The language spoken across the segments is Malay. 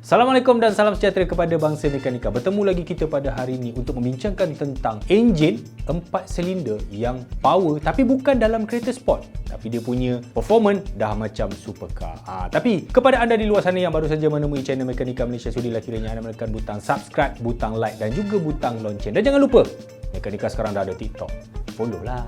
Assalamualaikum dan salam sejahtera kepada bangsa mekanika. Bertemu lagi kita pada hari ini untuk membincangkan tentang enjin 4 silinder yang power tapi bukan dalam kereta sport. Tapi dia punya performance dah macam supercar. Tapi kepada anda di luar sana yang baru saja menemui channel Mekanika Malaysia, sudilah kiranya anda menekan butang subscribe, butang like dan juga butang lonceng. Dan jangan lupa, Mekanika sekarang dah ada TikTok. Follow lah.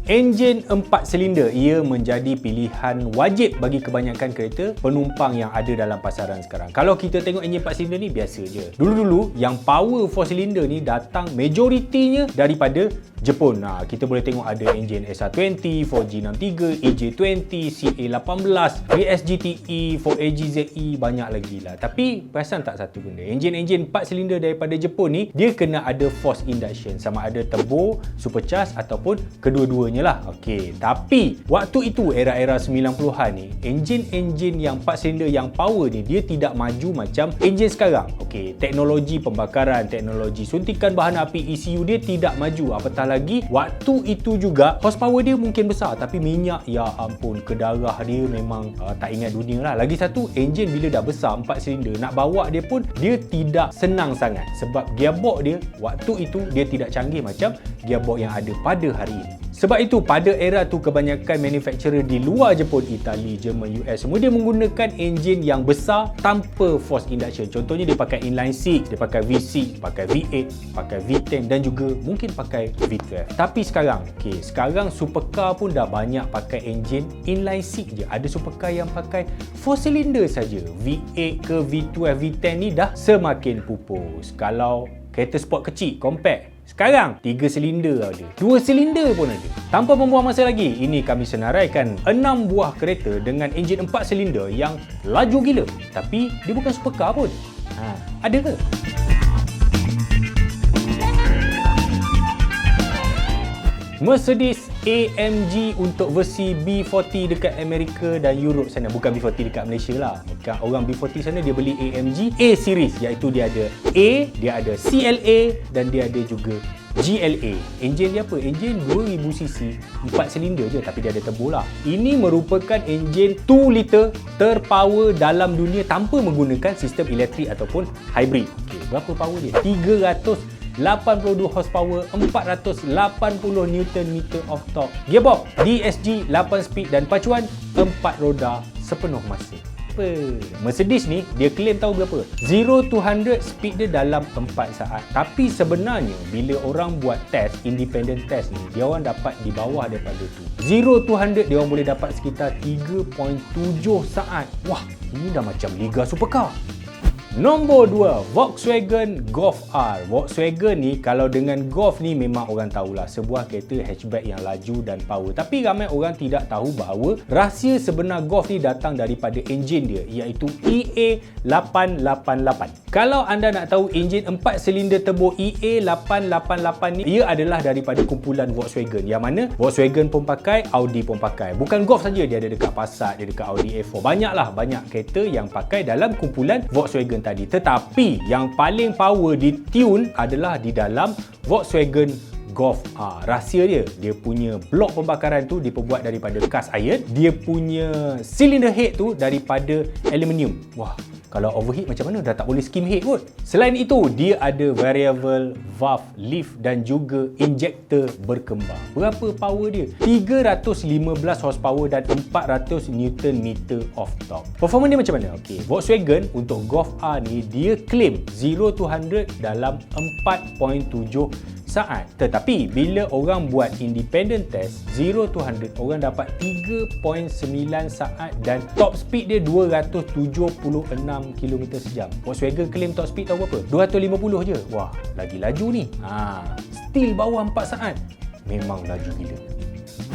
Enjin 4 silinder ia menjadi pilihan wajib bagi kebanyakan kereta penumpang yang ada dalam pasaran sekarang. Kalau kita tengok enjin 4 silinder ni biasa je. Dulu-dulu yang power 4 silinder ni datang majoritinya daripada Jepun. Kita boleh tengok ada enjin SR20, 4G63, EJ20, CA18, 3SGTE, 4AGZE, banyak lagi lah. Tapi perasan tak satu benda? Enjin 4 silinder daripada Jepun ni dia kena ada force induction, sama ada turbo, supercharged ataupun kedua-duanya lah. Okey, tapi waktu itu era-era 90-an ni, enjin yang 4 silinder yang power ni dia tidak maju macam enjin sekarang. Okey, teknologi pembakaran, teknologi suntikan bahan api ECU dia tidak maju. Apatah lagi waktu itu juga horsepower dia mungkin besar tapi minyak, ya ampun, ke darah dia memang tak ingat dunia lah. Lagi satu, enjin bila dah besar 4 silinder, nak bawa dia pun dia tidak senang sangat sebab gearbox dia waktu itu dia tidak canggih macam gearbox yang ada pada hari ini. Sebab itu pada era tu kebanyakan manufacturer di luar Jepun, Itali, Jerman, US semua dia menggunakan enjin yang besar tanpa force induction. Contohnya dia pakai inline 6, dia pakai V6, pakai V8, pakai V10 dan juga mungkin pakai V12. Tapi sekarang, sekarang supercar pun dah banyak pakai enjin inline 6 je. Ada supercar yang pakai 4 silinder saja. V8 ke V12, V10 ni dah semakin pupus. Kalau kereta sport kecil, compact, sekarang 3 silinder ada, 2 silinder pun ada. Tanpa membuang masa lagi, ini kami senaraikan 6 buah kereta dengan enjin 4 silinder yang laju gila. Tapi dia bukan supercar pun. Ada ke? Mercedes AMG untuk versi B40 dekat Amerika dan Europe sana. Bukan B40 dekat Malaysia lah. Bukan orang B40 sana dia beli AMG A series, iaitu dia ada A, dia ada CLA dan dia ada juga GLA. Enjin dia apa? Enjin 2000cc, 4 silinder je tapi dia ada turbo lah. Ini merupakan enjin 2 liter terpower dalam dunia tanpa menggunakan sistem elektrik ataupun hybrid. Berapa power dia? 382 horsepower, 480 Nm of torque. Gearbox DSG 8 speed dan pacuan 4 roda sepenuh masa. Mercedes ni dia claim tahu berapa? 0 to 100 speed dia dalam 4 saat. Tapi sebenarnya bila orang buat test, independent test ni, dia orang dapat di bawah daripada tu. 0 to 100 dia orang boleh dapat sekitar 3.7 saat. Wah, ini dah macam liga supercar. Nombor 2, Volkswagen Golf R. Volkswagen ni kalau dengan Golf ni memang orang tahulah sebuah kereta hatchback yang laju dan power. Tapi ramai orang tidak tahu bahawa rahsia sebenar Golf ni datang daripada enjin dia, iaitu EA888. Kalau anda nak tahu enjin 4 silinder turbo EA888 ni, ia adalah daripada kumpulan Volkswagen, yang mana Volkswagen pun pakai, Audi pun pakai. Bukan Golf saja, dia ada dekat Passat, dia dekat Audi A4. Banyak kereta yang pakai dalam kumpulan Volkswagen tadi. Tetapi yang paling power di tune adalah di dalam Volkswagen Golf R. Rahsia dia punya blok pembakaran tu diperbuat daripada cast iron. Dia punya cylinder head tu daripada aluminium. Wah, kalau overheat macam mana? Dah tak boleh skim head kot. Selain itu, dia ada variable valve lift dan juga injector berkembar. Berapa power dia? 315 horsepower dan 400 Nm of torque. Performance dia macam mana? Volkswagen untuk Golf R ni dia claim 0 to 100 dalam 4.7 saat. Tetapi bila orang buat independent test 0 to 100, orang dapat 3.9 saat dan top speed dia 276 km sejam. Volkswagen claim top speed tahu berapa? 250 je. Wah, lagi laju ni. Still bawah 4 saat. Memang laju gila.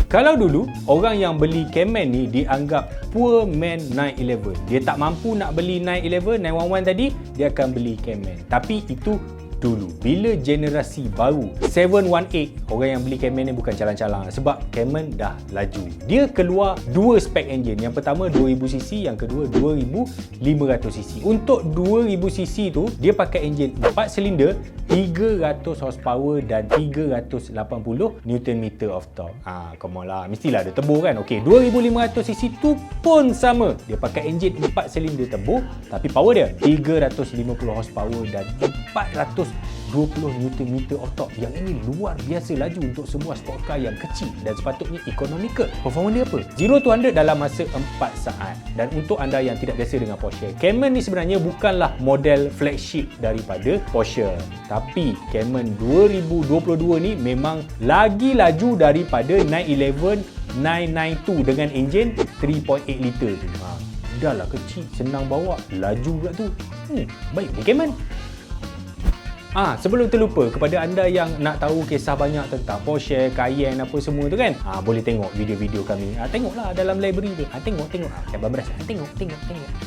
Kalau dulu orang yang beli Cayman ni dianggap poor man 911. Dia tak mampu nak beli 911 tadi, dia akan beli Cayman. Tapi itu dulu. Bila generasi baru 718, orang yang beli Cayman ni bukan calang-calang sebab Cayman dah laju. Dia keluar dua spek enjin. Yang pertama 2000cc, yang kedua 2500cc. Untuk 2000cc tu dia pakai enjin 4 silinder, 300 horsepower dan 380 Nm of torque. Come on lah, mestilah ada turbo kan. Okey, 2500cc tu pun sama. Dia pakai enjin 4 silinder turbo tapi power dia 350 horsepower dan 420 Nm of torque. Yang ini luar biasa laju untuk sebuah sport car yang kecil dan sepatutnya economical. Performa dia apa? 0 to 100 dalam masa 4 saat. Dan untuk anda yang tidak biasa dengan Porsche, Cayman ni sebenarnya bukanlah model flagship daripada Porsche. Tapi Cayman 2022 ni memang lagi laju daripada 911 992 dengan enjin 3.8 liter tu. Dah lah kecil, senang bawa, laju pula tu. Baik ni Cayman. Sebelum terlupa, kepada anda yang nak tahu kisah banyak tentang Porsche, Cayenne apa semua tu kan, boleh tengok video-video kami. Tengoklah dalam library tu. Tengok. Cabang beras. Tengok.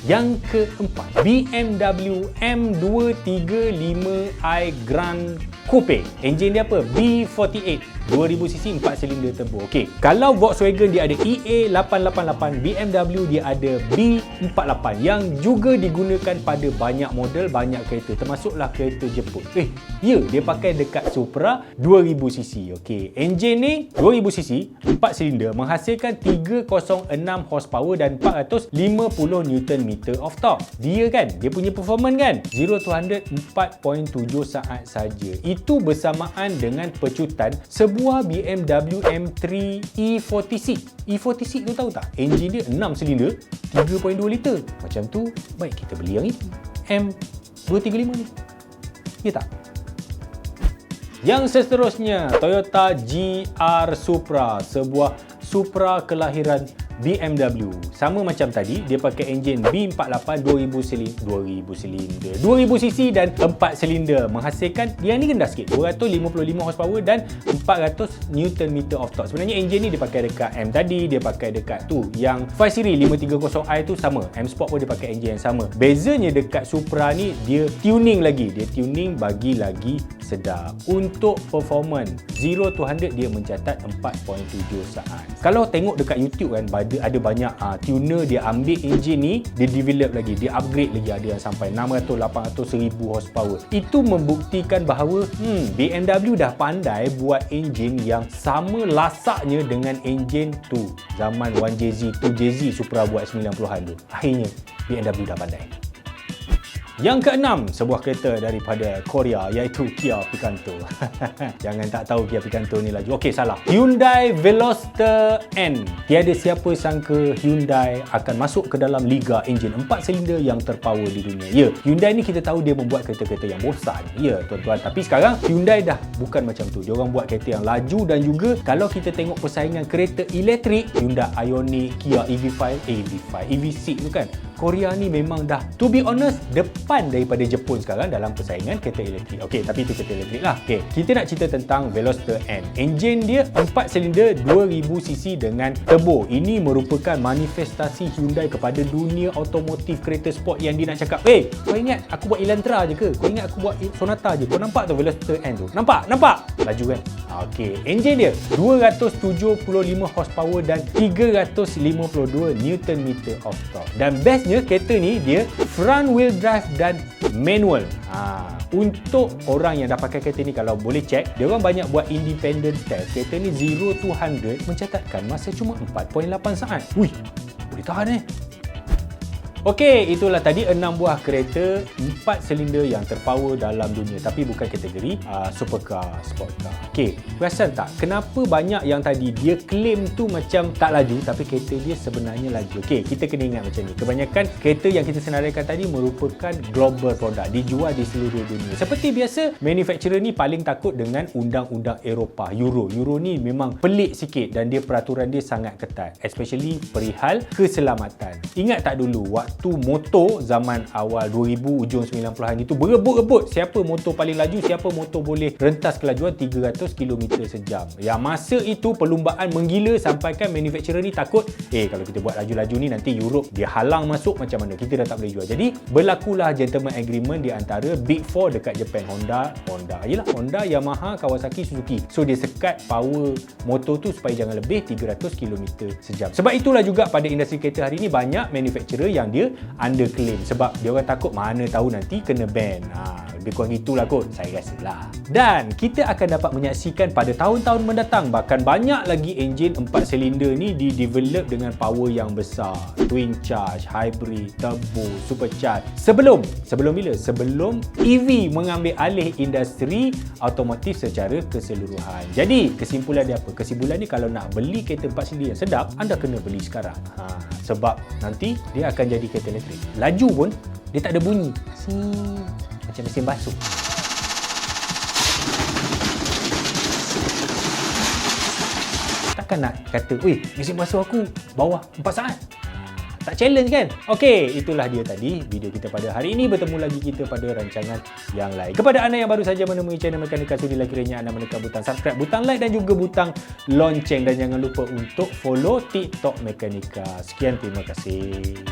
Yang keempat, BMW M235i Grand Coupe. Enjin dia apa? B48. 2000cc 4 silinder turbo. Okey, kalau Volkswagen dia ada EA888, BMW dia ada B48 yang juga digunakan pada banyak model, banyak kereta, termasuklah kereta Jepun. Dia pakai dekat Supra 2000cc. Okey, enjin ni 2000cc 4 silinder menghasilkan 306 horsepower dan 450 Nm of torque. Dia punya performance kan 0 to 100 4.7 saat saja. Itu bersamaan dengan pecutan sebuah BMW M3 E40C. E40C tu tahu tak? Enjin dia 6 silinder, 3.2 liter. Macam tu, baik kita beli yang ini. M235 ni. Ya tak? Yang seterusnya, Toyota GR Supra, sebuah Supra kelahiran BMW. Sama macam tadi, dia pakai enjin B48 2000cc dan 4 silinder menghasilkan, yang ni rendah sikit, 255 horsepower dan 400 Nm of torque. Sebenarnya enjin ni dia pakai dekat M tadi, dia pakai dekat tu yang 5 Series 530i tu sama. M Sport pun dia pakai enjin yang sama. Bezanya dekat Supra ni dia tuning lagi, bagi lagi sedap. Untuk performance 0 to 100 dia mencatat 4.7 saat. Kalau tengok dekat YouTube kan, ada banyak tuner dia ambil enjin ni, dia develop lagi, dia upgrade lagi, ada yang sampai 600, 800, 1000 horsepower. Itu membuktikan bahawa BMW dah pandai buat enjin yang sama lasaknya dengan enjin tu zaman 1JZ, 2JZ Supra buat 90-an tu. Akhirnya BMW dah pandai. Yang keenam, sebuah kereta daripada Korea iaitu Kia Picanto. Jangan tak tahu Kia Picanto ni laju. Okey, salah. Hyundai Veloster N. Tiada siapa sangka Hyundai akan masuk ke dalam liga enjin 4 silinder yang terpower di dunia. Ya, Hyundai ni kita tahu dia membuat kereta-kereta yang bosan. Ya, tuan-tuan. Tapi sekarang Hyundai dah bukan macam tu. Dia orang buat kereta yang laju dan juga kalau kita tengok persaingan kereta elektrik, Hyundai Ioniq, Kia EV6 tu kan. Korea ni memang dah, to be honest, depan daripada Jepun sekarang dalam persaingan kereta elektrik. Okey, tapi itu kereta elektrik lah. Okey, kita nak cerita tentang Veloster N. Enjin dia 4 silinder 2000cc dengan turbo. Ini merupakan manifestasi Hyundai kepada dunia otomotif kereta sport yang dia nak cakap, kau ingat aku buat Elantra je ke? Kau ingat aku buat Sonata je? Kau nampak tu Veloster N tu? Nampak? Laju kan? Okey, enjin dia 275 horsepower dan 352 Nm of torque. Dan bestnya kereta ni dia front wheel drive dan manual. Untuk orang yang dah pakai kereta ni, kalau boleh cek, dia orang banyak buat independent test. Kereta ni 0 to 100 mencatatkan masa cuma 4.8 saat. Boleh tahan Okey, itulah tadi 6 buah kereta 4 silinder yang terpower dalam dunia, tapi bukan kategori supercar, sport car. Okey, perasan tak kenapa banyak yang tadi dia claim tu macam tak laju tapi kereta dia sebenarnya laju. Okey, kita kena ingat macam ni. Kebanyakan kereta yang kita senaraikan tadi merupakan global product, dijual di seluruh dunia. Seperti biasa, manufacturer ni paling takut dengan undang-undang Eropah, Euro. Euro ni memang pelik sikit dan dia peraturan dia sangat ketat, especially perihal keselamatan. Ingat tak dulu waktu waktu motor zaman awal 2000 ujung 90-an itu berebut-rebut siapa motor paling laju, siapa motor boleh rentas kelajuan 300 km sejam. Yang masa itu perlumbaan menggila sampaikan manufacturer ni takut kalau kita buat laju-laju ni nanti Europe dia halang masuk macam mana, kita dah tak boleh jual. Jadi berlakulah gentleman agreement di antara Big Four dekat Japan, Honda, Yamaha, Kawasaki, Suzuki. So dia sekat power motor tu supaya jangan lebih 300 km sejam. Sebab itulah juga pada industri kereta hari ni banyak manufacturer yang dia underclaim sebab dia orang takut mana tahu nanti kena ban. Lebih kurang itulah kot, saya rasa lah. Dan kita akan dapat menyaksikan pada tahun-tahun mendatang bahkan banyak lagi enjin 4 silinder ni di-develop dengan power yang besar. Twin charge, hybrid, turbo, supercharge. Sebelum bila? Sebelum EV mengambil alih industri automotif secara keseluruhan. Jadi kesimpulan dia apa? Kesimpulan ni kalau nak beli kereta 4 silinder yang sedap, anda kena beli sekarang. Sebab nanti dia akan jadi kereta elektrik. Laju pun dia tak ada bunyi. Macam mesin basuh. Takkan nak kata, mesin basuh aku bawah 4 saat. Tak challenge kan? Okey, itulah dia tadi video kita pada hari ini. Bertemu lagi kita pada rancangan yang lain. Kepada anda yang baru saja menemui channel Mekanika, sudilah kiranya anda menekan butang subscribe, butang like dan juga butang lonceng. Dan jangan lupa untuk follow TikTok Mekanika. Sekian, terima kasih.